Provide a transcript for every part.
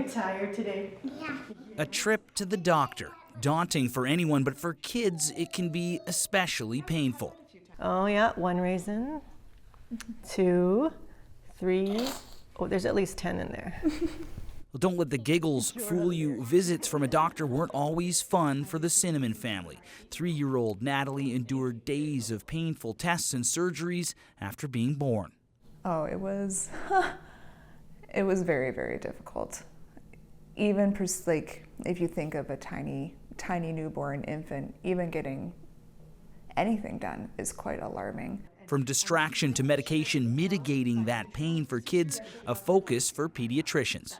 you tired today? Yeah. A trip to the doctor. Daunting for anyone, but for kids, it can be especially painful. Oh yeah, 1 raisin, 2, 3. Oh, there's at least 10 in there. Well, don't let the giggles fool you. Visits from a doctor weren't always fun for the Cinnamon family. 3-year-old Natalie endured days of painful tests and surgeries after being born. Oh, it was very, very difficult. Even if you think of a tiny newborn infant, even getting anything done is quite alarming. From distraction to medication, mitigating that pain for kids, a focus for pediatricians.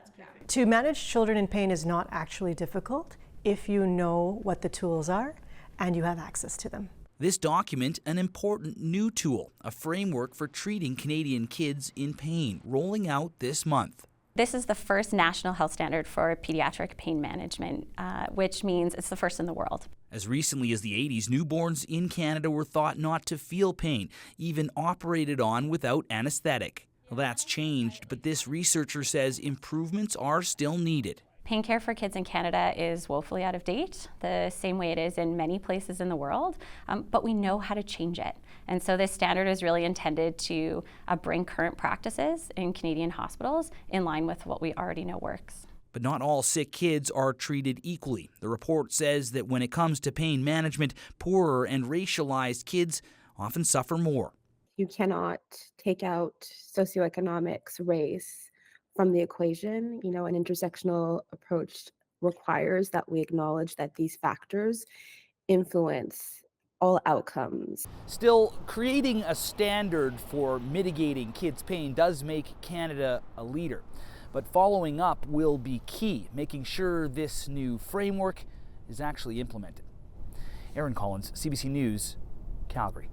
To manage children in pain is not actually difficult if you know what the tools are and you have access to them. This document, an important new tool, a framework for treating Canadian kids in pain, rolling out this month. This is the first national health standard for pediatric pain management, which means it's the first in the world. As recently as the 80s, newborns in Canada were thought not to feel pain, even operated on without anesthetic. Well, that's changed, but this researcher says improvements are still needed. Pain care for kids in Canada is woefully out of date, the same way it is in many places in the world, but we know how to change it. And so this standard is really intended to bring current practices in Canadian hospitals in line with what we already know works. But not all sick kids are treated equally. The report says that when it comes to pain management, poorer and racialized kids often suffer more. You cannot take out socioeconomics, race from the equation. You know, an intersectional approach requires that we acknowledge that these factors influence all outcomes. Still, creating a standard for mitigating kids' pain does make Canada a leader. But following up will be key, making sure this new framework is actually implemented. Aaron Collins, CBC News, Calgary.